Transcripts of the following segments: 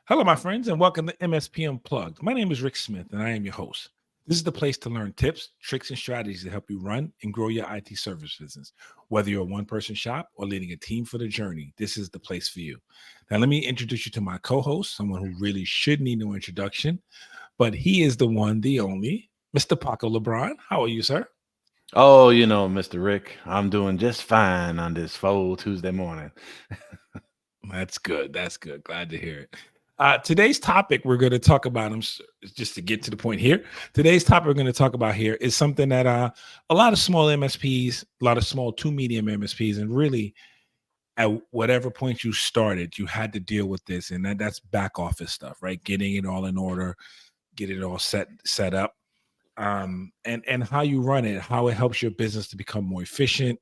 Hello, my friends, and welcome to MSP Unplugged. My name is Rick Smith, and I am your host. This is the place to learn tips, tricks, and strategies to help you run and grow your IT service business. Whether you're a one person shop or leading a team for the journey, this is the place for you. Now, let me introduce you to my co host, someone who really should need no introduction, but he is the one, the only, Mr. Paco Lebron. How are you, sir? Oh, Mr. Rick, I'm doing just fine on this full Tuesday morning. That's good. That's good. Glad to hear it. Today's topic we're going to talk about, just to get to the point here. Today's topic we're going to talk about here is something that a lot of small MSPs, a lot of small to medium MSPs, and really at whatever point you started, you had to deal with this, and that's back office stuff, right? Getting it all in order, get it all set up, and how you run it, how it helps your business to become more efficient,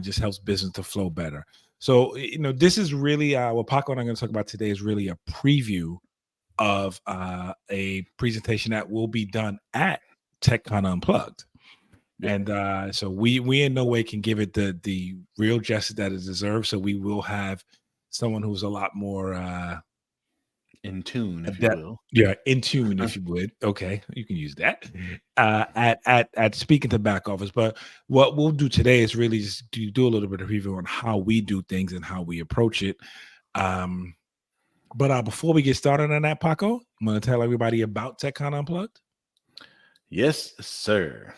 just helps business to flow better. So, this is really what Paco and I'm going to talk about today is really a preview of a presentation that will be done at TechCon Unplugged. Yep. And so we in no way can give it the real justice that it deserves. So we will have someone who's a lot more In tune, if you adept, will. yeah, in tune, if you would. Okay, you can use that at speaking to back office. But what we'll do today is really just do a little bit of review on how we do things and how we approach it. But before we get started on that, Paco, I'm going to tell everybody about TechCon Unplugged. Yes, sir.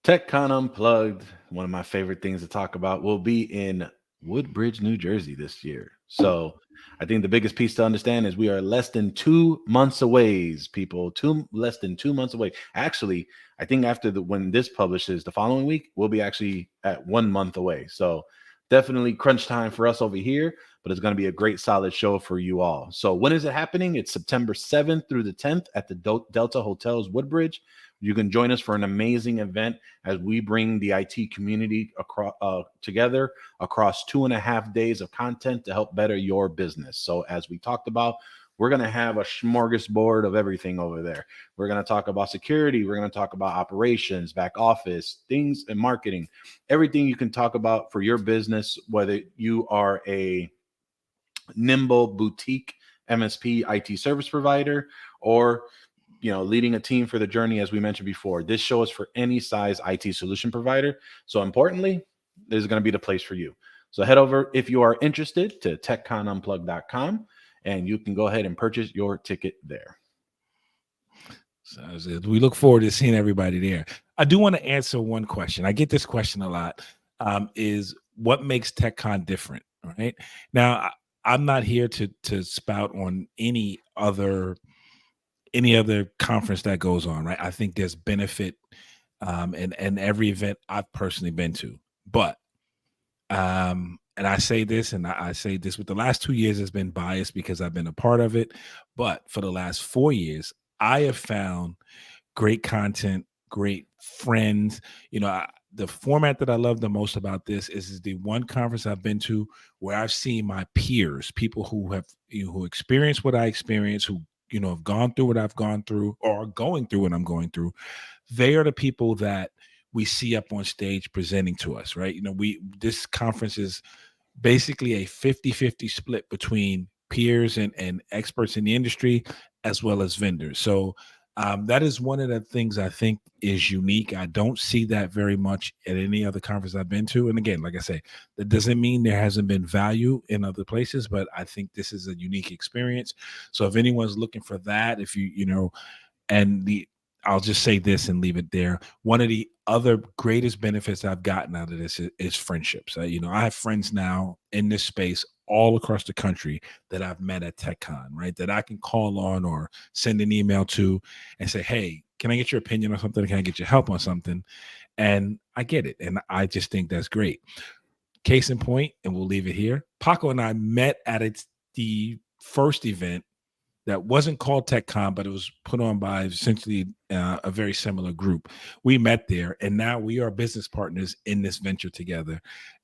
TechCon Unplugged, one of my favorite things to talk about, will be in Woodbridge, New Jersey this year. So I think the biggest piece to understand is we are less than 2 months away, people. Less than 2 months away. Actually, I think after when this publishes the following week, we'll be actually at 1 month away. So definitely crunch time for us over here, but it's going to be a great solid show for you all. So when is it happening? It's September 7th through the 10th at the Delta Hotels Woodbridge. You can join us for an amazing event as we bring the IT community together across 2.5 days of content to help better your business. So as we talked about, we're going to have a smorgasbord of everything over there. We're going to talk about security. We're going to talk about operations, back office, things and marketing, everything you can talk about for your business, whether you are a nimble boutique MSP IT service provider or leading a team for the journey. As we mentioned before, this show is for any size IT solution provider. So importantly, this is going to be the place for you. So head over, if you are interested, to techconunplug.com and you can go ahead and purchase your ticket there. So we look forward to seeing everybody there. I do want to answer one question. I get this question a lot, is what makes TechCon different, right? Now, I'm not here to spout on any other conference that goes on, right? I think there's benefit and every event I've personally been to. But and I say this, and I say this with the last 2 years has been biased because I've been a part of it. But for the last 4 years, I have found great content, great friends. The format that I love the most about this is the one conference I've been to where I've seen my peers, people who have who experienced what I experienced, who have gone through what I've gone through or are going through what I'm going through. They are the people that we see up on stage presenting to us, right? This conference is basically a 50-50 split between peers and experts in the industry as well as vendors. So that is one of the things I think is unique. I don't see that very much at any other conference I've been to. And again, like I say, that doesn't mean there hasn't been value in other places, but I think this is a unique experience. So if anyone's looking for that, if and I'll just say this and leave it there. One of the other greatest benefits I've gotten out of this is friendships. I have friends now in this space all across the country that I've met at TechCon, right? That I can call on or send an email to and say, hey, can I get your opinion on something? Can I get your help on something? And I get it. And I just think that's great. Case in point, and we'll leave it here. Paco and I met at the first event that wasn't called TechCon, but it was put on by essentially a very similar group. We met there, and now we are business partners in this venture together.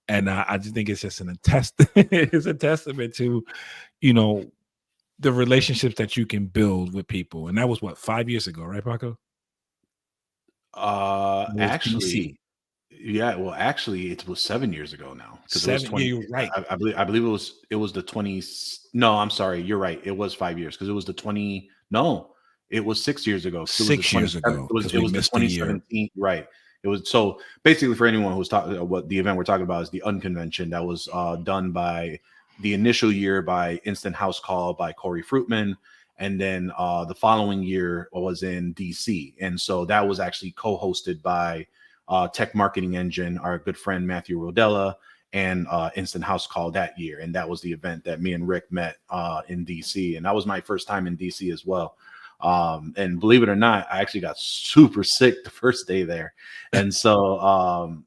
And I just think it's just it's a testament to, the relationships that you can build with people. And that was 5 years ago, right, Paco? It was Actually, BC. Yeah, well, actually, it was 7 years ago now because it was 7. Yeah, 20. you're right. I believe it was the 20. No, I'm sorry, you're right. It was 5 years because it was the 20. No, it was 6 years ago because it was the 6 years 27. ago, It was because it we was the missed a year. 2017. Right. It was so basically for anyone who's talking. What the event we're talking about is the Unconvention that was done by the initial year by Instant House Call by Corey Fruitman. And then the following year was in DC. And so that was actually co hosted by Tech Marketing Engine, our good friend Matthew Rodella, and Instant House Call that year. And that was the event that me and Rick met in DC. And that was my first time in DC as well. And believe it or not, I actually got super sick the first day there. And so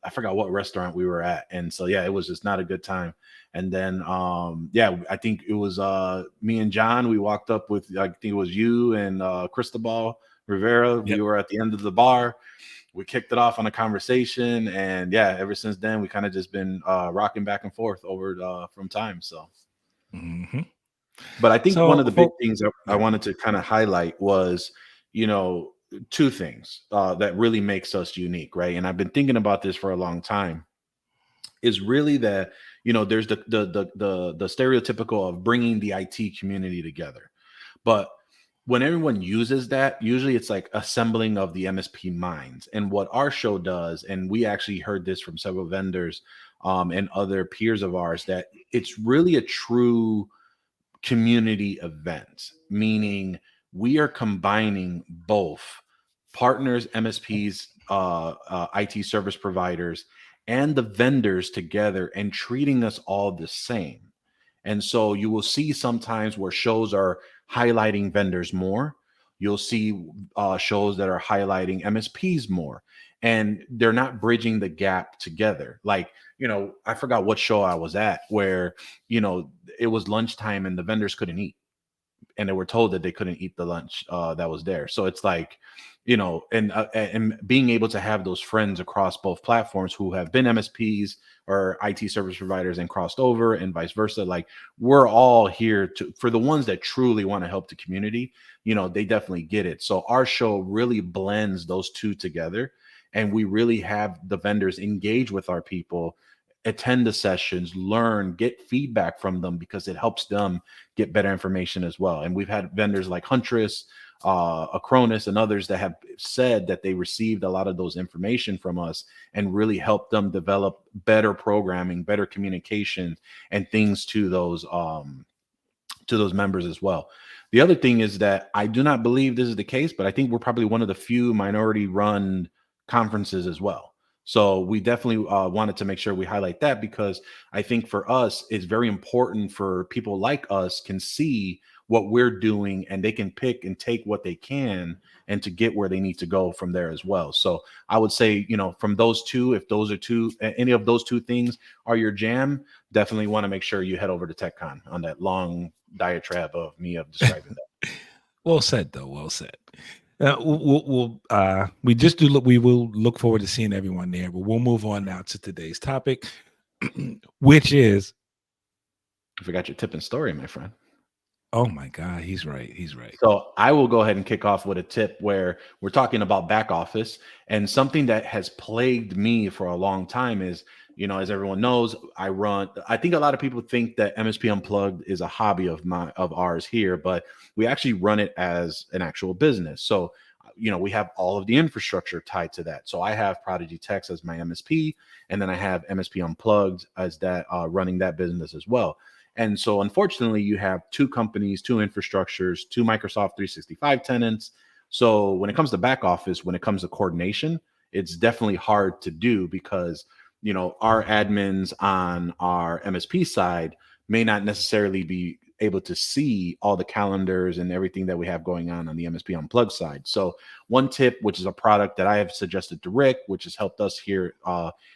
I forgot what restaurant we were at. And so, yeah, it was just not a good time. And then, yeah, I think it was me and John. We walked up with, I think it was you and Cristobal Rivera. We Yep. were at the end of the bar. We kicked it off on a conversation, and yeah, ever since then we kind of just been rocking back and forth over from time. So, Mhm. but I think one So, of the big hope things I yeah. wanted to kind of highlight was, you know, two things that really makes us unique, right? And I've been thinking about this for a long time. Is really that, there's the stereotypical of bringing the IT community together, but when everyone uses that, usually it's like assembling of the MSP minds. And what our show does, and we actually heard this from several vendors and other peers of ours, that it's really a true community event, meaning we are combining both partners, MSPs, IT service providers, and the vendors together and treating us all the same. And so you will see sometimes where shows are highlighting vendors more. You'll see shows that are highlighting MSPs more, and they're not bridging the gap together. Like, I forgot what show I was at where, it was lunchtime and the vendors couldn't eat, and they were told that they couldn't eat the lunch that was there. So it's like, and being able to have those friends across both platforms who have been MSPs or IT service providers and crossed over, and vice versa. Like, we're all here for the ones that truly want to help the community. They definitely get it. So our show really blends those two together, and we really have the vendors engage with our people, attend the sessions, learn, get feedback from them, because it helps them get better information as well. And we've had vendors like Huntress, Acronis, and others that have said that they received a lot of those information from us and really helped them develop better programming, better communication, and things to those members as well. The other thing is that I do not believe this is the case, but I think we're probably one of the few minority run conferences as well. So we definitely wanted to make sure we highlight that, because I think for us, it's very important for people like us can see what we're doing, and they can pick and take what they can and to get where they need to go from there as well. So I would say, from those two, if those are any of those two things are your jam, definitely want to make sure you head over to TechCon on that long diatribe of me of describing that. Well said, though. Well said. We will look forward to seeing everyone there, but we'll move on now to today's topic, which is, I forgot your tip and story, my friend. oh my God, he's right. He's right. So I will go ahead and kick off with a tip where we're talking about back office, and something that has plagued me for a long time is, as everyone knows, I think a lot of people think that MSP Unplugged is a hobby of ours here, but we actually run it as an actual business. So, we have all of the infrastructure tied to that. So I have ProdigyTeks as my MSP, and then I have MSP Unplugged as that running that business as well. And so, unfortunately, you have two companies, two infrastructures, two Microsoft 365 tenants. So, when it comes to back office, when it comes to coordination, it's definitely hard to do, because, our admins on our MSP side may not necessarily be able to see all the calendars and everything that we have going on the MSP Unplugged side. So, one tip, which is a product that I have suggested to Rick, which has helped us here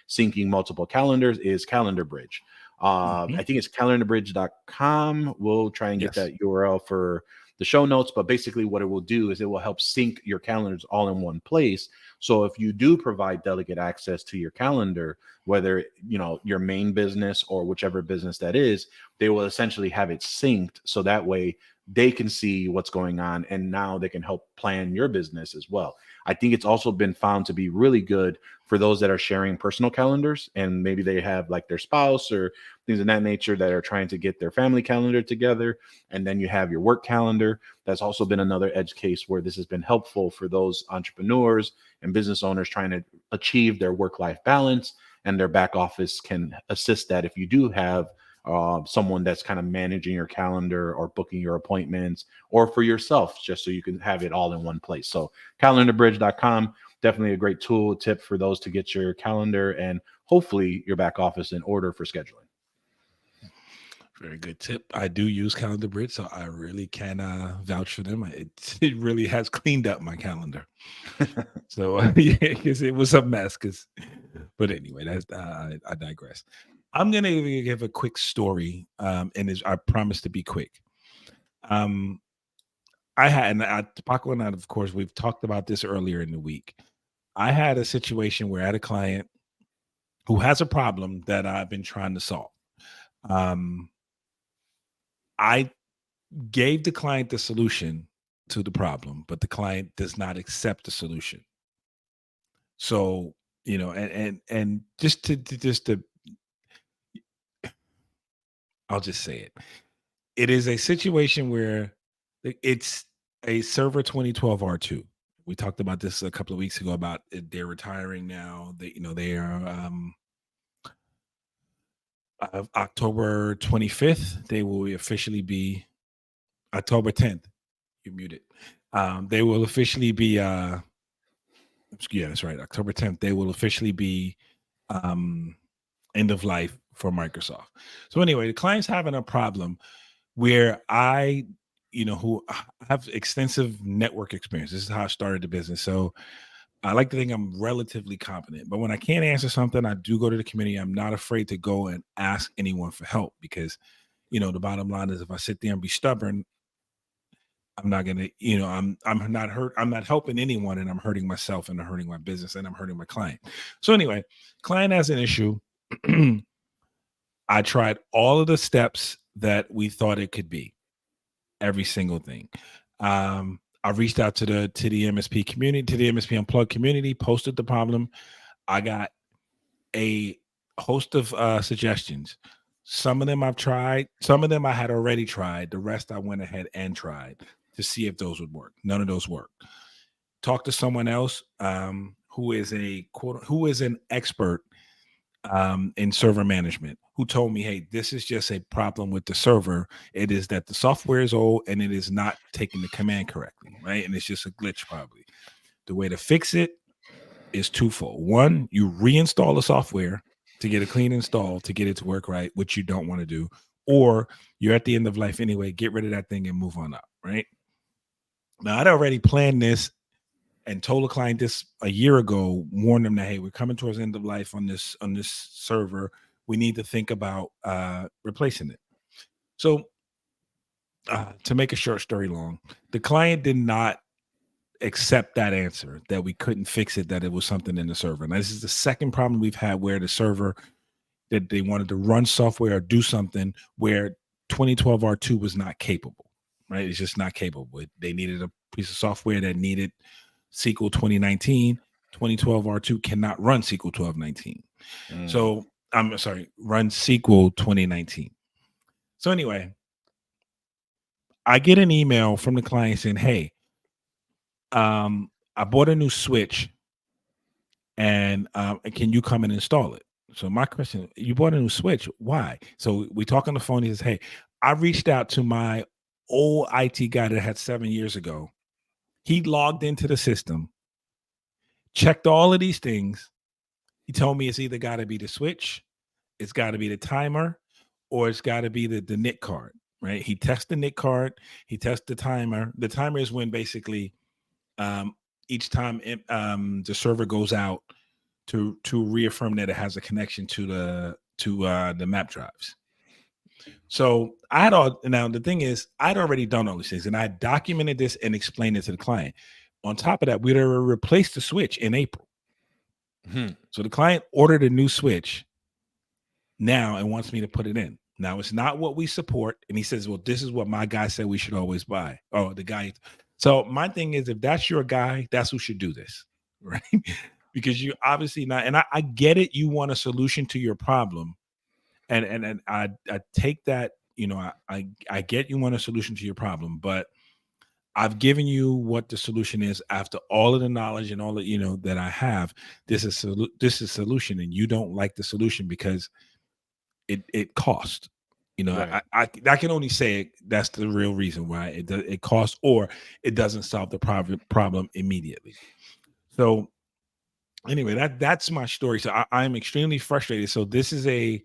syncing multiple calendars, is Calendar Bridge. Mhm. I think it's calendarbridge.com. We'll try and get Yes. that URL for the show notes, but basically what it will do is it will help sync your calendars all in one place. So if you do provide delegate access to your calendar, whether your main business or whichever business that is, they will essentially have it synced, so that way they can see what's going on, and now they can help plan your business as well. I think it's also been found to be really good for those that are sharing personal calendars, and maybe they have like their spouse or things of that nature that are trying to get their family calendar together. And then you have your work calendar. That's also been another edge case where this has been helpful for those entrepreneurs and business owners trying to achieve their work-life balance, and their back office can assist that if you do have someone that's kind of managing your calendar or booking your appointments, or for yourself, just so you can have it all in one place. So calendarbridge.com, definitely a great tool tip for those to get your calendar and hopefully your back office in order for scheduling. Very good tip. I do use Calendar Bridge, so I really can vouch for them. It really has cleaned up my calendar. So yeah, because it was a mess. But anyway, that's I digress. I'm gonna give a quick story, and I promise to be quick. Um, Paco and I, of course, we've talked about this earlier in the week. I had a situation where I had a client who has a problem that I've been trying to solve. Um, I gave the client the solution to the problem, but the client does not accept the solution. So, and just to I'll just say it. It is a situation where it's a server 2012 R2. We talked about this a couple of weeks ago about they're retiring now. They are October 25th. They will officially be October 10th. You're muted. They will officially be yeah, that's right. October 10th, they will officially be end of life for Microsoft. So anyway, the client's having a problem where who have extensive network experience. This is how I started the business. So I like to think I'm relatively competent, but when I can't answer something, I do go to the community. I'm not afraid to go and ask anyone for help because, the bottom line is if I sit there and be stubborn, I'm not gonna, I'm not helping anyone, and I'm hurting myself, and I'm hurting my business, and I'm hurting my client. So anyway, client has an issue. I tried all of the steps that we thought it could be, every single thing. I reached out to the MSP community, to the MSP Unplugged community, posted the problem. I got a host of suggestions. Some of them I've tried, some of them I had already tried. The rest I went ahead and tried to see if those would work. None of those worked. Talk to someone else who is an expert in server management, who told me, hey, this is just a problem with the server. It is that the software is old and it is not taking the command correctly, right? And it's just a glitch probably. The way to fix it is twofold. One, you reinstall the software to get a clean install to get it to work right, which you don't want to do. Or you're at the end of life anyway, get rid of that thing and move on up, right? Now, I'd already planned this and told a client this a year ago, warned them that, hey, we're coming towards the end of life on this server. We need to think about replacing it. So to make a short story long, the client did not accept that answer, that we couldn't fix it, that it was something in the server. Now, this is the second problem we've had where the server, that they wanted to run software or do something where 2012 R2 was not capable, right? It's just not capable. They needed a piece of software that needed SQL 2019. 2012 R2 cannot run SQL 1219. So I'm sorry, run SQL 2019. So anyway, I get an email from the client saying, hey, I bought a new switch and can you come and install it? So my question, you bought a new switch, why? So we talk on the phone. He says, hey, I reached out to my old IT guy that I had 7 years ago. He logged into the system, checked all of these things. He told me it's either got to be the switch, it's got to be the timer, or it's got to be the NIC card, right? He tests the NIC card, he tests the timer. The timer is when basically each time the server goes out to reaffirm that it has a connection to the map drives. So I had now the thing is, I'd already done all these things and I documented this and explained it to the client. On top of that, we'd already replaced the switch in April. So the client ordered a new switch now and wants me to put it in. Now it's not what we support. And he says, well, this is what my guy said we should always buy. Oh, the guy. So my thing is, if that's your guy, that's who should do this, right? because you obviously not, and I get it, you want a solution to your problem, and I take that, I get you want a solution to your problem, but I've given you what the solution is after all of the knowledge and all that, that I have. This is solution, and you don't like the solution because it costs. Right. I can only say that's the real reason why it costs, or it doesn't solve the problem immediately. So anyway, that's my story. So I'm extremely frustrated. So this is a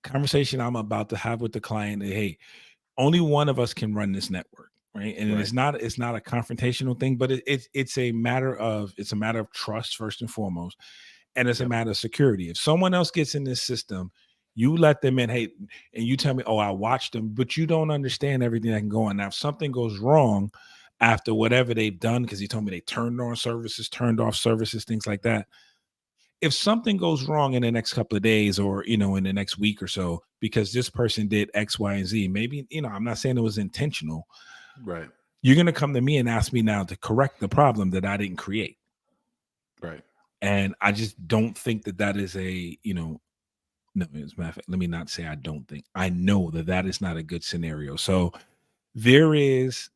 conversation I'm about to have with the client. Hey, only one of us can run this network, right? And Right. it's not a confrontational thing, but it's a matter of trust first and foremost, and it's a Yep. matter of security. If someone else gets in this system, you let them in, hey, and you tell me, oh, I watched them, but you don't understand everything that can go on. Now, if something goes wrong after whatever they've done, because he told me they turned on services, turned off services, things like that. If something goes wrong in the next couple of days, or in the next week or so, because this person did X, Y, and Z, maybe, I'm not saying it was intentional, Right. you're going to come to me and ask me now to correct the problem that I didn't create. Right. And I just don't think that is no, as a matter of fact, let me not say I don't think. I know that is not a good scenario. So there is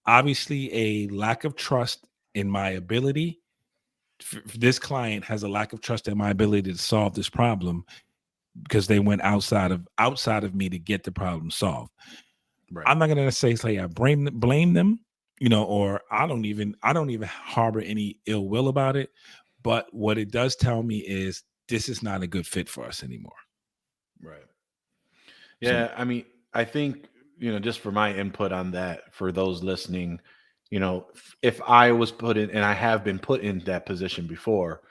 obviously a lack of trust in my ability. This client has a lack of trust in my ability to solve this problem, because they went outside of me to get the problem solved. Right. I'm not gonna say I blame them, or I don't even harbor any ill will about it. But what it does tell me is this is not a good fit for us anymore. Right. So Yeah, I mean, I think, just for my input on that, for those listening, if I was put in, and I have been put in that position before,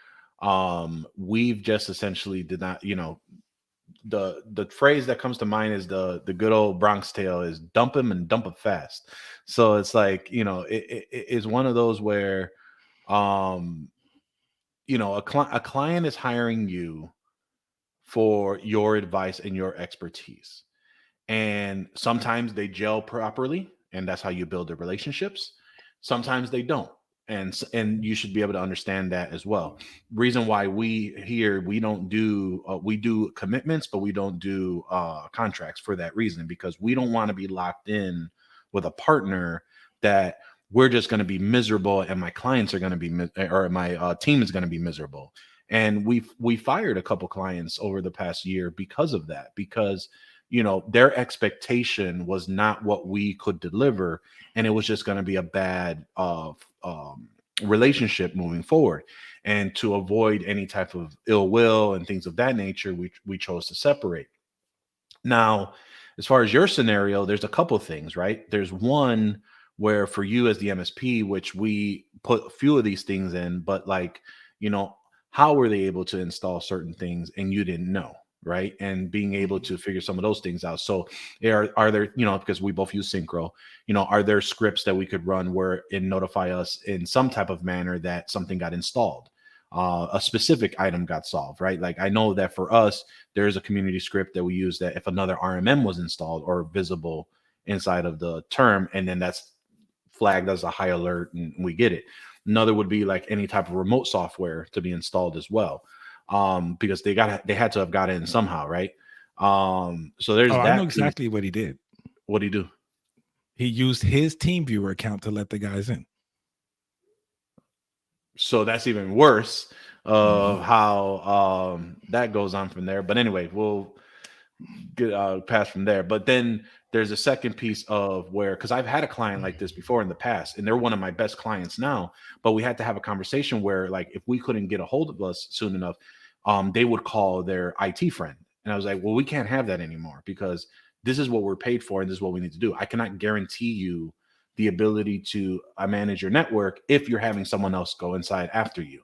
we've just essentially did not, the phrase that comes to mind is the good old Bronx tale is dump him and dump him fast. So it's like, it is one of those where, um, a client is hiring you for your advice and your expertise. And sometimes they gel properly, and that's how you build the relationships. Sometimes they don't. And you should be able to understand that as well. Reason why we don't do we do commitments, but we don't do contracts for that reason, because we don't want to be locked in with a partner that we're just going to be miserable, and my clients are going to be or my team is going to be miserable. And we fired a couple clients over the past year because of that, because their expectation was not what we could deliver, and it was just going to be a bad relationship moving forward. And to avoid any type of ill will and things of that nature, we chose to separate. Now, as far as your scenario, there's a couple of things, right? There's one where for you as the MSP, which we put a few of these things in, but like, you know, how were they able to install certain things and you didn't know, right? And being able to figure some of those things out. So are there, because we both use Synchro, are there scripts that we could run where it notify us in some type of manner that something got installed? A specific item got solved, right? Like I know that for us, there's a community script that we use that if another RMM was installed or visible inside of the term, and then that's flagged as a high alert and we get it. Another would be like any type of remote software to be installed as well, because they had to have got in somehow, right? So there's I know that piece. exactly what he did. What do you do? He used his TeamViewer account to let the guys in. So that's even worse of Mhm. how that goes on from there. But anyway, we'll get past from there. But then there's a second piece of where, because I've had a client like this before in the past, and they're one of my best clients now. But we had to have a conversation where, like, if we couldn't get a hold of us soon enough, they would call their IT friend, and I was like, well, we can't have that anymore because this is what we're paid for, and this is what we need to do. I cannot guarantee you the ability to manage your network if you're having someone else go inside after you.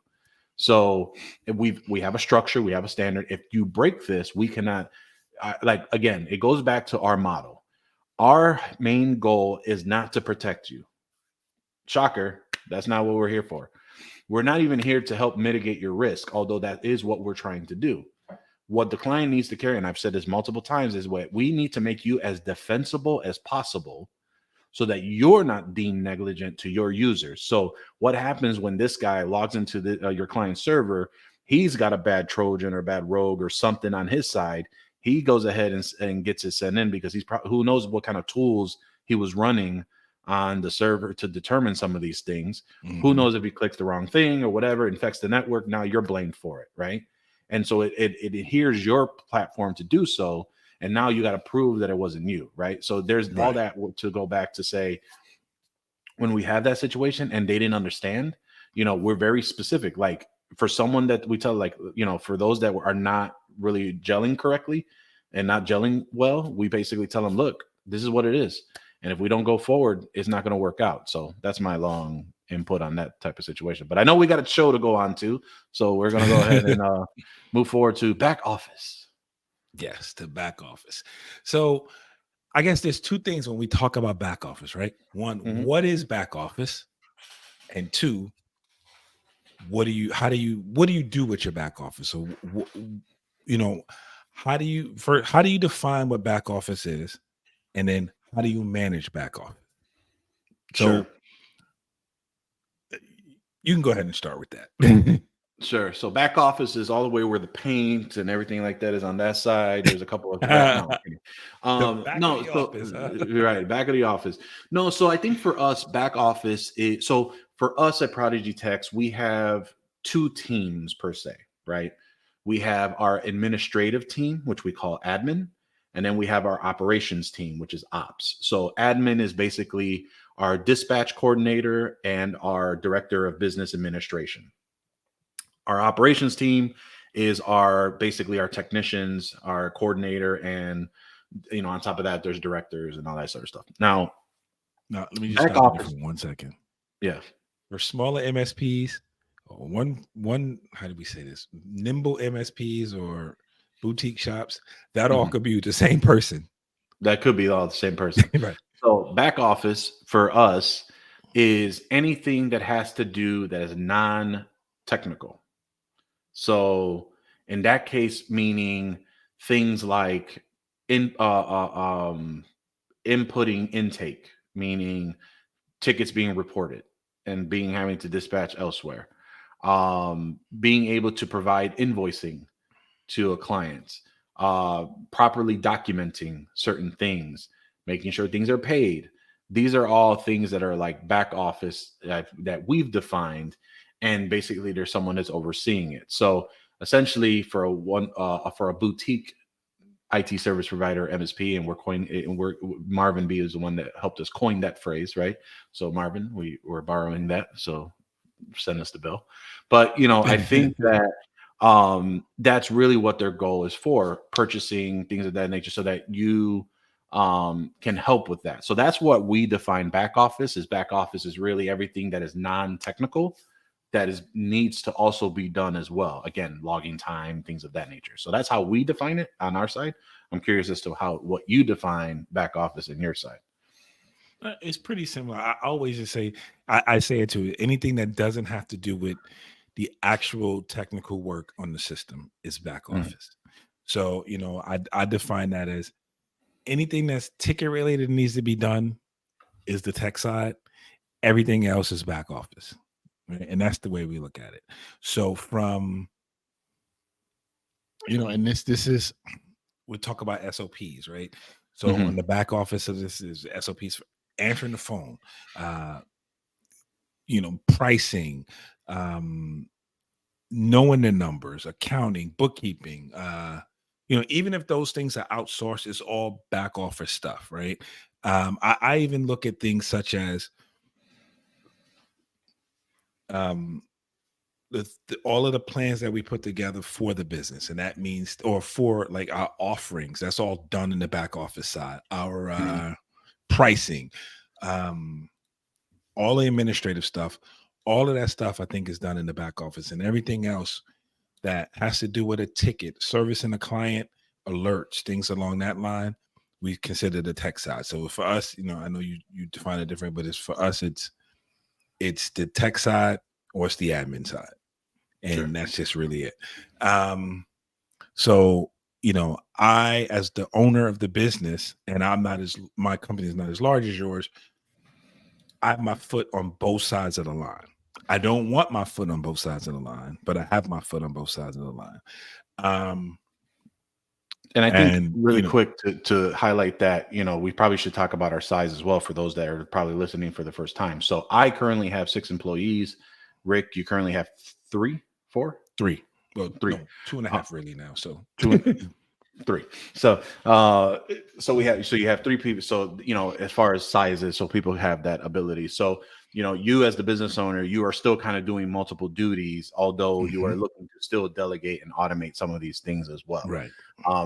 So we have a structure, we have a standard. If you break this, we cannot. Like again, it goes back to our model. Our main goal is not to protect you. Shocker, that's not what we're here for. We're not even here to help mitigate your risk, although that is what we're trying to do. What the client needs to carry, and I've said this multiple times, is what we need to make you as defensible as possible so that you're not deemed negligent to your users. So what happens when this guy logs into your client server? He's got a bad Trojan or bad rogue or something on his side. He goes ahead and gets it sent in because who knows what kind of tools he was running on the server to determine some of these things. Who knows if he clicks the wrong thing or whatever, infects the network. Now you're blamed for it, right? And so it adheres your platform to do so. And now you got to prove that it wasn't you, right? So there's all that to go back to say, when we have that situation and they didn't understand, we're very specific. Like for someone that we tell, like, for those that are not really gelling correctly and not gelling well, we basically tell them, look, this is what it is. And if we don't go forward, it's not going to work out. So that's my long input on that type of situation. But I know we got a show to go on to. So we're going to go ahead and move forward to back office. Yes, to back office. So I guess there's two things when we talk about back office, right? One, what is back office? And two, what do you do with your back office? So, how do you define what back office is? And then how do you manage back office? So you can go ahead and start with that. Sure. So back office is all the way where the paint and everything like that is on that side. There's a couple of back of the office, right, back of the office. No, so I think for us, back office is, so for us at ProdigyTeks, we have two teams per se, right? We have our administrative team, which we call admin, and then we have our operations team, which is ops. So admin is basically our dispatch coordinator and our director of business administration. Our operations team is basically our technicians, our coordinator, and on top of that, there's directors and all that sort of stuff. Now let me just stop you for 1 second. Yeah. For smaller MSPs, one how do we say this? Nimble MSPs or boutique shops, that all could be the same person. That could be all the same person. Right. So back office for us is anything that has to do that is non-technical. So in that case, meaning things like inputting intake, meaning tickets being reported and having to dispatch elsewhere, being able to provide invoicing to a client, properly documenting certain things, making sure things are paid. These are all things that are like back office that we've defined, and basically there's someone that's overseeing it. So essentially, for a boutique IT service provider, MSP, and Marvin B is the one that helped us coin that phrase, right? So Marvin, we're borrowing that, so send us the bill. But I think that that's really what their goal is for, purchasing things of that nature, so that you can help with that. So that's what we define back office is. Back office is really everything that is non-technical that needs to also be done as well. Again, logging time, things of that nature. So that's how we define it on our side. I'm curious as to what you define back office in your side. It's pretty similar. I always just say, I say it to anything that doesn't have to do with the actual technical work on the system is back office. So, I define that as anything that's ticket related needs to be done is the tech side. Everything else is back office. Right? And that's the way we look at it. So from, and this is, we talk about SOPs, right? So on the back office of this is SOPs for answering the phone, pricing, knowing the numbers, accounting, bookkeeping, even if those things are outsourced, it's all back office stuff, right? I even look at things such as all of the plans that we put together for the business, and that means, or for like our offerings, that's all done in the back office side. Our pricing, all the administrative stuff, all of that stuff I think is done in the back office, and everything else that has to do with a ticket, servicing a client, alerts, things along that line, we consider the tech side. So for us, I know you define it different, but for us, it's the tech side or it's the admin side. And that's just really it. So, I, as the owner of the business, and my company is not as large as yours, I have my foot on both sides of the line. I don't want my foot on both sides of the line, but I have my foot on both sides of the line. And I think And really quick to highlight that, we probably should talk about our size as well for those that are probably listening for the first time. So I currently have 6 employees. Rick, you currently have 3, 4? 3. Well, 3. no, 2.5 really now. So 2 and 3. So you have 3 people. So, as far as sizes, so people have that ability. So, you as the business owner, you are still kind of doing multiple duties, although you are looking to still delegate and automate some of these things as well. Right.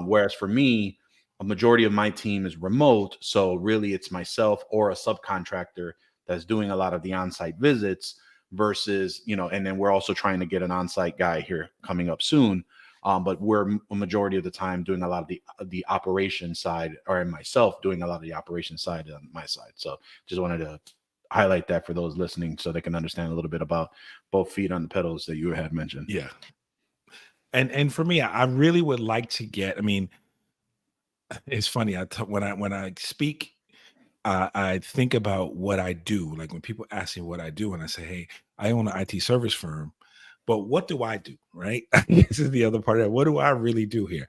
Whereas for me, a majority of my team is remote. So really it's myself or a subcontractor that's doing a lot of the on-site visits versus, and then we're also trying to get an on-site guy here coming up soon. But we're a majority of the time doing a lot of the operation side, or myself doing a lot of the operation side on my side. So just wanted to highlight that for those listening so they can understand a little bit about both feet on the pedals that you had mentioned. Yeah. And for me, I really would like to get, I mean, it's funny. When I speak, I think about what I do. Like when people ask me what I do, and I say, "Hey, I own an IT service firm," but what do I do? Right? This is the other part of that. What do I really do here?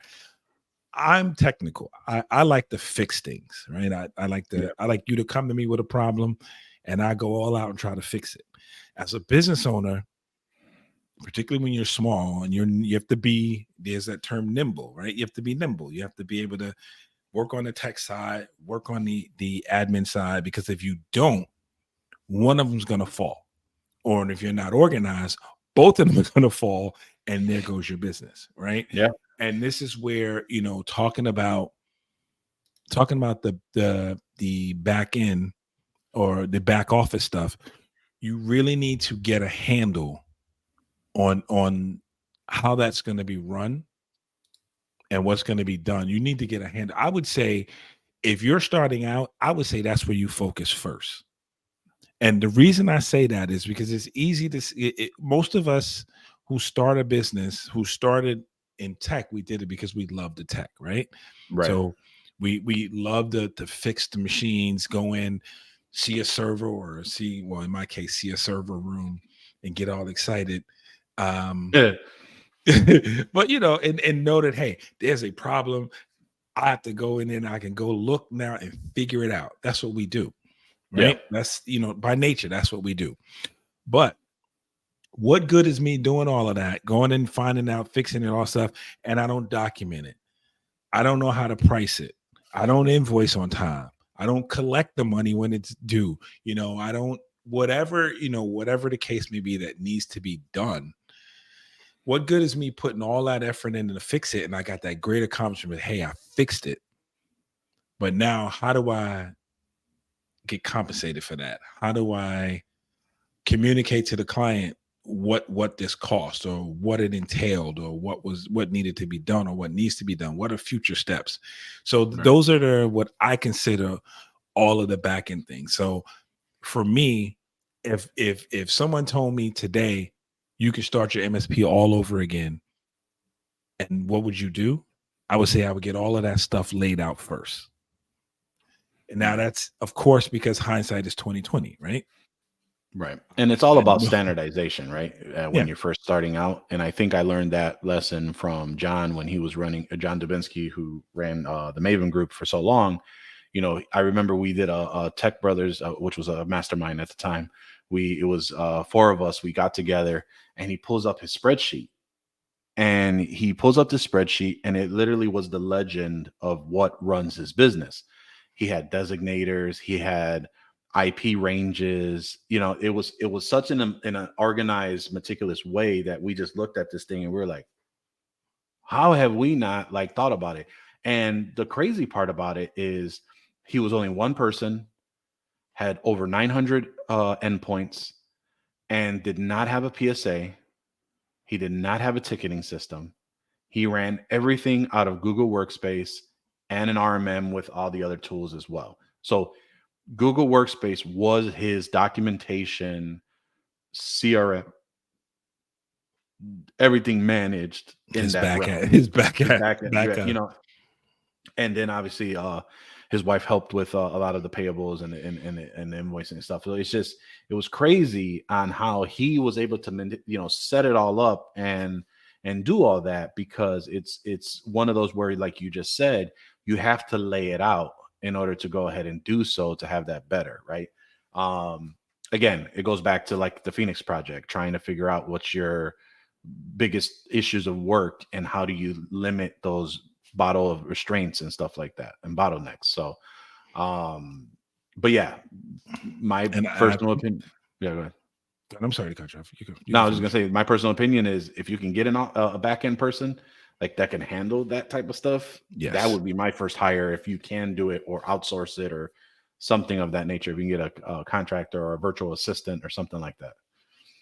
I'm technical. I like to fix things, right? I like you to come to me with a problem, and I go all out and try to fix it. As a business owner, particularly when you're small and you have to be, there's that term nimble, right? You have to be nimble. You have to be able to work on the tech side, work on the admin side, because if you don't, one of them's going to fall. Or if you're not organized, both of them are going to fall, and there goes your business, right? Yeah. And this is where, talking about the back end or the back office stuff, you really need to get a handle on how that's going to be run and what's going to be done. You need to get a handle. I would say if you're starting out, I would say that's where you focus first. And the reason I say that is because it's easy to see most of us who start a business, who started in tech, we did it because we love the tech, right? Right. So we love to fix the machines, go in, see a server or well, in my case, see a server room and get all excited. Yeah. But and know that, hey, there's a problem. I have to go in there and I can go look now and figure it out. That's what we do, Yeah. right? That's, by nature, that's what we do. But what good is me doing all of that, going and finding out, fixing it, all stuff, and I don't document it? I don't know how to price it. I don't invoice on time. I don't collect the money when it's due. I don't, whatever the case may be that needs to be done. What good is me putting all that effort in to fix it, and I got that great accomplishment? Hey, I fixed it. But now, how do I get compensated for that? How do I communicate to the client what this cost, or what it entailed, or what needed to be done, or what needs to be done? What are future steps? So those are what I consider all of the back end things. So for me, if someone told me today you could start your MSP all over again, and what would you do? I would say I would get all of that stuff laid out first. And now that's, of course, because hindsight is 2020, right? Right. And it's all And about standardization, right? When yeah, you're first starting out. And I think I learned that lesson from John when he was running, John Dubinsky, who ran the Maven group for so long. I remember we did a Tech Brothers, which was a mastermind at the time. It was 4 of us. We got together, and he pulls up his spreadsheet. And he pulls up the spreadsheet, and it literally was the legend of what runs his business. He had designators, he had IP ranges. It was such in an organized, meticulous way that we just looked at this thing and we were like, how have we not thought about it? And the crazy part about it is he was only one person, had over 900 endpoints, and did not have a PSA. He did not have a ticketing system. He ran everything out of Google Workspace and an RMM with all the other tools as well. So Google Workspace was his documentation, CRM, everything managed in his that back realm. end, his back His end, back end, back you end. know, And then obviously his wife helped with a lot of the payables and the invoicing and stuff. So it's just, it was crazy on how he was able to set it all up and do all that, because it's one of those where, like you just said, you have to lay it out in order to go ahead and do so, to have that better, right? um Again, it goes back to like the Phoenix project, trying to figure out what's your biggest issues of work and how do you limit those bottle of restraints and stuff like that, and bottlenecks. So um but yeah, my And personal opinion, yeah, go ahead. I'm sorry to cut you off. You No, can I was just finish. gonna say my personal opinion is, if you can get a back end person like that can handle that type of stuff, that Yes. would be my first hire, if you can do it or outsource it or something of that nature. If you can get a contractor or a virtual assistant or something like that.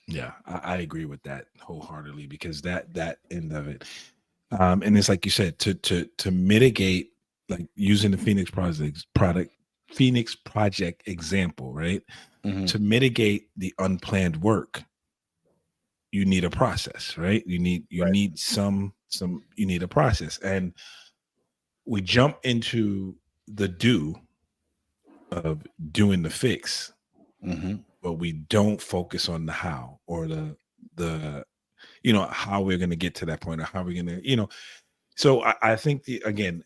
Yeah, I agree with that wholeheartedly, because that end of it, and it's like you said, to mitigate, like using the Phoenix project example, right? Hmm. To mitigate the unplanned work, you need a process, right? You Right. need you need a process, and we jump into the do of doing the fix, Hmm. but we don't focus on the how, or the how we're going to get to that point, or how we're going to so I think again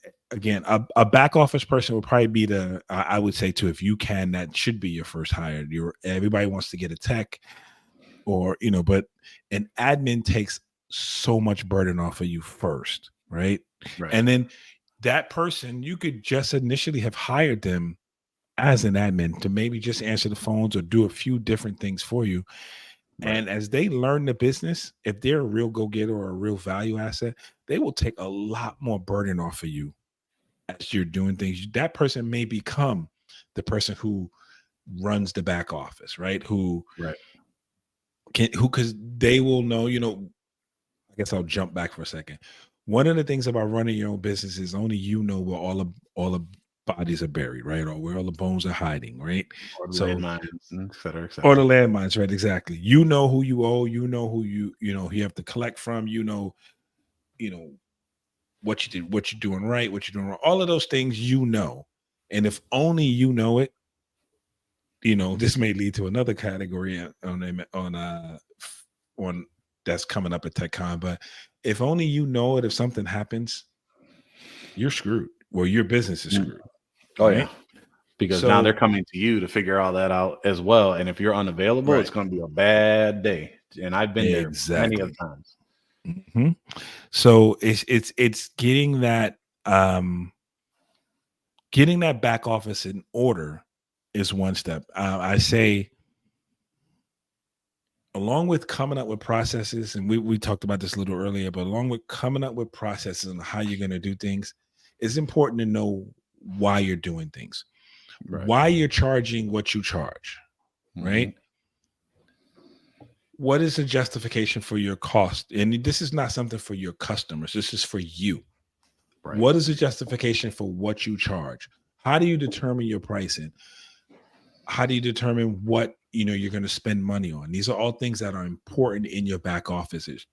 a back office person would probably be I would say too, if you can, that should be your first hire. Everybody wants to get a tech, or but an admin takes so much burden off of you first, right? Right. And then that person, you could just initially have hired them as an admin to maybe just answer the phones or do a few different things for you. Right. And as they learn the business, if they're a real go-getter or a real value asset, they will take a lot more burden off of you as you're doing things. That person may become the person who runs the back office, right? Right. Because they will know, I guess I'll jump back for a second. One of the things about running your own business is only you know where all the bodies are buried, right? Or where all the bones are hiding, right? Or So, landmines, et cetera, et or the cetera. landmines, right? Exactly. You know who you owe. You know who you have to collect from. You know what you did, what you're doing right, what you're doing wrong. All of those things, and if only you know it, this may lead to another category on that's coming up at TechCon. But if only you know it, if something happens, you're screwed. Well, your business is Mm. screwed, Oh yeah. right? Because now they're So, coming to you to figure all that out as well. And if you're unavailable, it's right, going to be a bad day. And I've been there many of exactly. times. Mhm. So it's um getting that back office in order is one step. I say, along with coming up with processes, and we talked about this a little earlier, but along with coming up with processes and how you're going to do things, it's important to know why you're doing things, Right. why you're charging what you charge, Hmm. right? What is the justification for your cost? And this is not something for your customers, this is for you. Right. What is the justification for what you charge? How do you determine your pricing? How do you determine what you're going to spend money on? These are all things that are important in your back offices,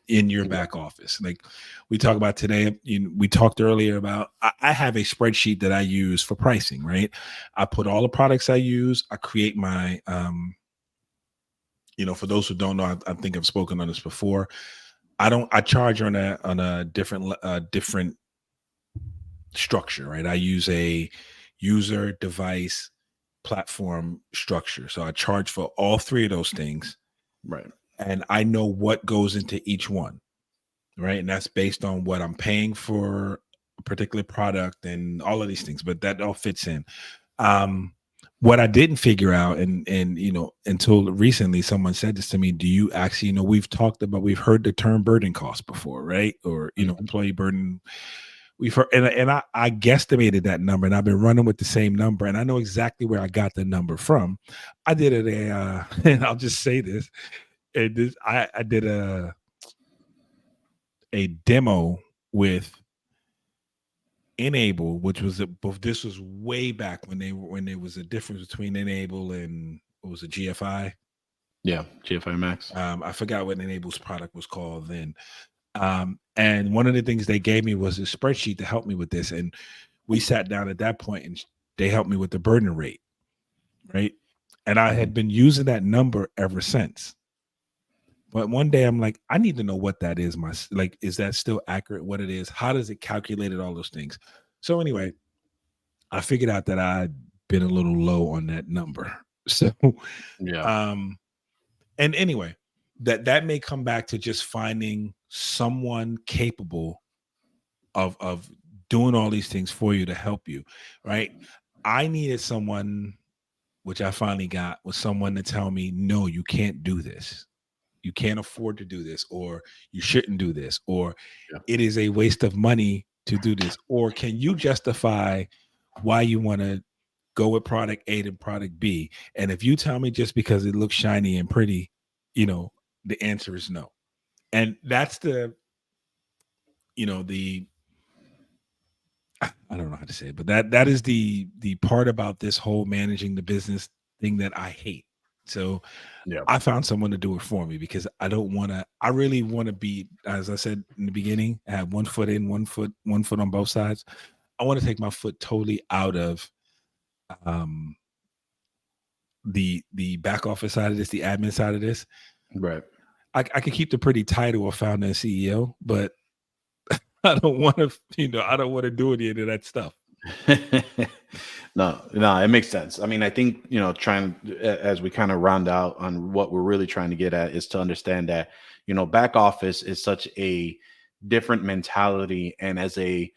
in your Right. back office. Like we talk about today, we talked earlier about, I have a spreadsheet that I use for pricing, right? I put all the products I use. I create my for those who don't know, I think I've spoken on this before. I charge on a different structure, right? I use a user, device, platform structure. So I charge for all three of those things, Right. and I know what goes into each one, right? And that's based on what I'm paying for a particular product and all of these things, but that all fits in. Um, what I didn't figure out, and until recently, someone said this to me: do you actually, we've heard the term burden cost before, right? Or Hmm. employee burden. We've heard, and I guesstimated that number, and I've been running with the same number, and I know exactly where I got the number from. I did it and I'll just say this: I did a demo with Enable, which was this was way back when there was a difference between Enable and what was it, GFI. Yeah. GFI Max. I forgot what Enable's product was called then. And one of the things they gave me was a spreadsheet to help me with this. And we sat down at that point and they helped me with the burden rate, right? And I Mhm. had been using that number ever since. But one day I'm like, I need to know what that is. Like, is that still accurate? What it is? How does it calculate it? All those things. So anyway, I figured out that I'd been a little low on that number. So, Yeah. um, and anyway, that may come back to just finding someone capable of doing all these things for you to help you, right? I needed someone, which I finally got, was someone to tell me, no, you can't do this. You can't afford to do this, or you shouldn't do this, or Yeah. it is a waste of money to do this, or can you justify why you want to go with product A to product B? And if you tell me just because it looks shiny and pretty, the answer is no. And that's the I don't know how to say it, but that is the part about this whole managing the business thing that I hate. So Yeah. I found someone to do it for me because I really want to be, as I said in the beginning, have one foot in, one foot on both sides. I want to take my foot totally out of um the back office side of this, the admin side of this. Right. I could keep the pretty title of founder and CEO, but I don't want to, I don't want to do any of that stuff. No, no, it makes sense. I mean, I think, trying as we kind of round out on what we're really trying to get at is to understand that, back office is such a different mentality. And as a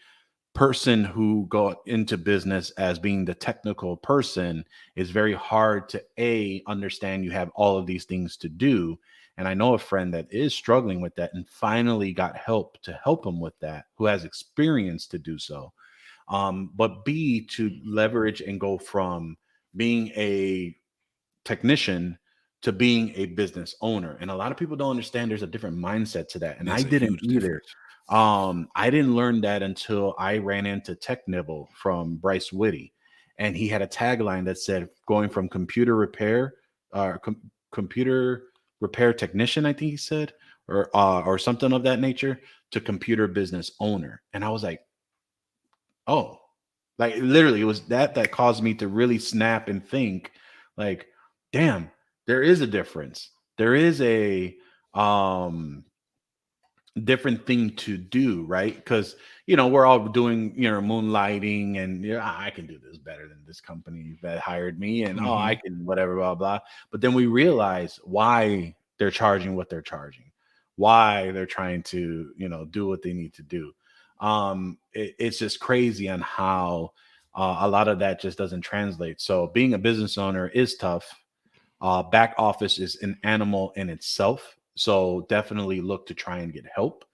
person who got into business as being the technical person, it's very hard to understand you have all of these things to do. And I know a friend that is struggling with that and finally got help to help him with that, who has experience to do so. But B, to leverage and go from being a technician to being a business owner. And a lot of people don't understand there's a different mindset to that. And I There's a didn't huge either. difference. I didn't learn that until I ran into Tech Nibble from Bryce Whitty. And he had a tagline that said, going from computer repair technician, I think he said, or something of that nature, to computer business owner. And I was like, oh, like literally, it was that caused me to really snap and think, like, damn, there is a difference. There is a um different thing to do, right? Because we're all doing moonlighting, and I can do this better than this company that hired me, and oh, I Hmm. can whatever, blah blah. But then we realize why they're charging what they're charging, why they're trying to do what they need to do. It's just crazy on how a lot of that just doesn't translate. So being a business owner is tough. Back office is an animal in itself. So definitely look to try and get help.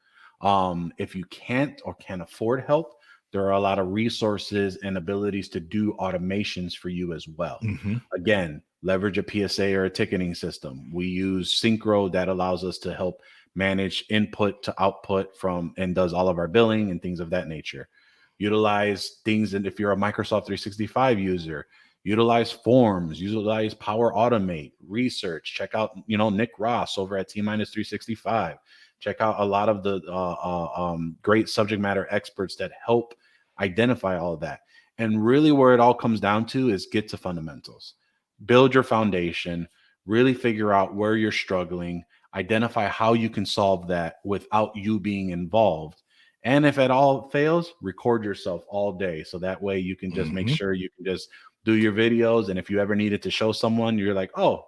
If you can't or can't afford help, there are a lot of resources and abilities to do automations for you as well. Hmm. Again, leverage a PSA or a ticketing system. We use Synchro that allows us to help manage input to output from and does all of our billing and things of that nature. Utilize things, and if you're a Microsoft 365 user, utilize forms, utilize Power Automate, research, check out Nick Ross over at T minus 365. Check out a lot of the great subject matter experts that help identify all of that. And really where it all comes down to is get to fundamentals, build your foundation, really figure out where you're struggling, identify how you can solve that without you being involved. And if it all fails, record yourself all day. So that way you can just make Hmm. sure you can just do your videos. And if you ever needed to show someone, you're like, oh,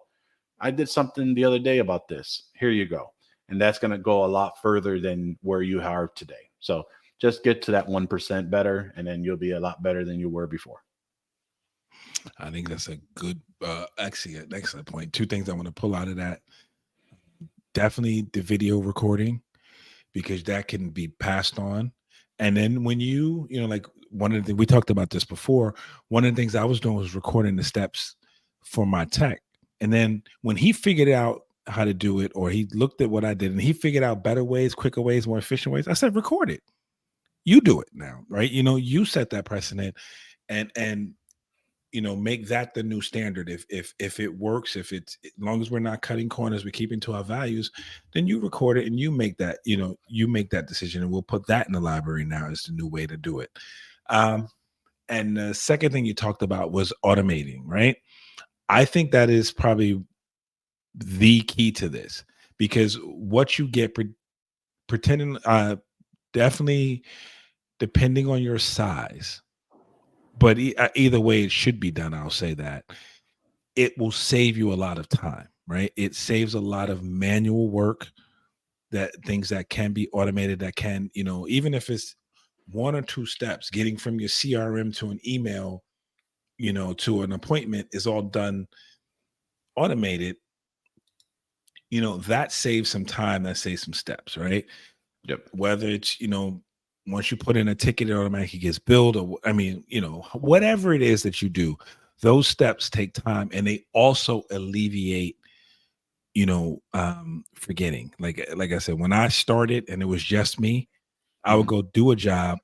I did something the other day about this. Here you go. And that's going to go a lot further than where you are today. So just get to that 1% better, and then you'll be a lot better than you were before. I think that's a good, excellent point. Two things I want to pull out of that: definitely the video recording, because that can be passed on. And then when like one of the things we talked about this before, one of the things I was doing was recording the steps for my tech. And then when he figured out how to do it, or he looked at what I did and he figured out better ways, quicker ways, more efficient ways, I said, record it. You do it now, right? You set that precedent. And make that the new standard. If it works, if it's, as long as we're not cutting corners, we're keeping to our values, then you record it and you make that, you make that decision, and we'll put that in the library now as the new way to do it. And the second thing you talked about was automating, right? I think that is probably the key to this, because what you get pretending, definitely depending on your size, but either way it should be done, I'll say that it will save you a lot of time, right? It saves a lot of manual work, that things that can be automated, that can, even if it's one or two steps, getting from your CRM to an email, to an appointment, is all done automated. That saves some time, that saves some steps, right? Yep. Whether it's, once you put in a ticket, it automatically gets billed, or whatever it is that you do, those steps take time, and they also alleviate, forgetting. Like I said, when I started and it was just me, I would go do a job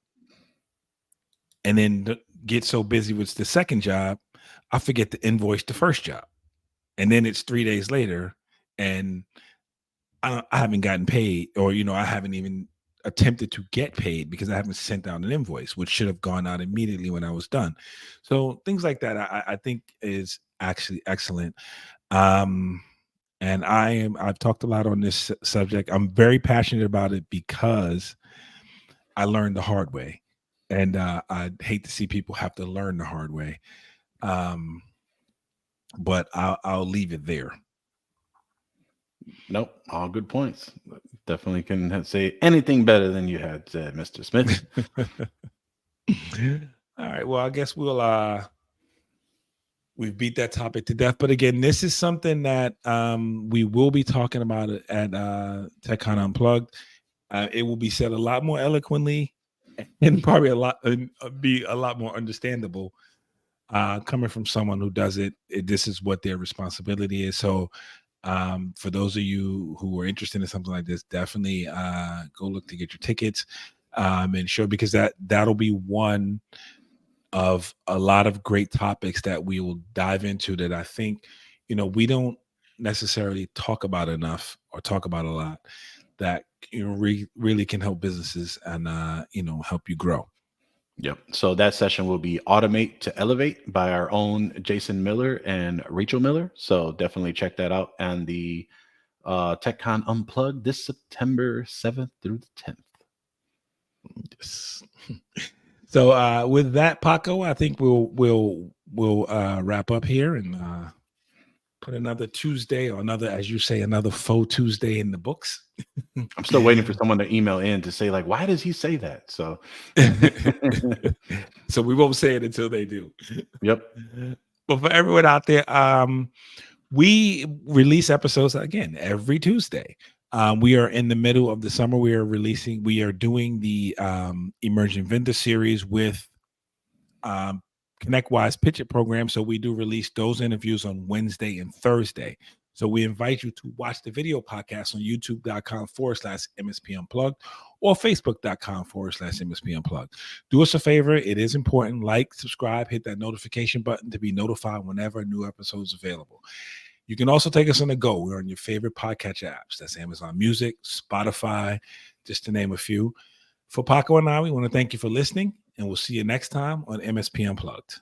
and then get so busy with the second job, I forget to invoice the first job. And then it's 3 days later, and I haven't gotten paid, or, I haven't even attempted to get paid because I haven't sent out an invoice, which should have gone out immediately when I was done. So things like that, I think is actually excellent. And I've talked a lot on this subject. I'm very passionate about it because I learned the hard way. And I hate to see people have to learn the hard way. But I'll leave it there. Nope, all good points. Definitely can say anything better than you had said, Mr. Smith. All right. Well, I guess we've beat that topic to death. But again, this is something that we will be talking about it at TechCon Unplugged. It will be said a lot more eloquently, and probably be a lot more understandable, coming from someone who does it. This is what their responsibility is. So for those of you who are interested in something like this, definitely go look to get your tickets, and show, because that'll be one of a lot of great topics that we will dive into, that I think, we don't necessarily talk about enough, or talk about a lot, that really can help businesses and help you grow. Yep. So that session will be Automate to Elevate by our own Jason Miller and Rachel Miller. So definitely check that out. And the TechCon Unplugged this September 7th through the 10th. Yes. So with that, Paco, I think we'll wrap up here and put another Tuesday, or another, as you say, another faux Tuesday in the books. I'm still waiting for someone to email in to say, like, why does he say that? So so we won't say it until they do. Yep. But for everyone out there, we release episodes again every Tuesday. We are in the middle of the summer. We are doing the Emerging Vendor series with ConnectWise Pitch It program. So we do release those interviews on Wednesday and Thursday. So we invite you to watch the video podcast on youtube.com/MSP Unplugged or facebook.com/MSP Unplugged. Do us a favor. It is important. Like, subscribe, hit that notification button to be notified whenever a new episode is available. You can also take us on the go. We're on your favorite podcast apps. That's Amazon Music, Spotify, just to name a few. For Paco and I, we want to thank you for listening, and we'll see you next time on MSP Unplugged.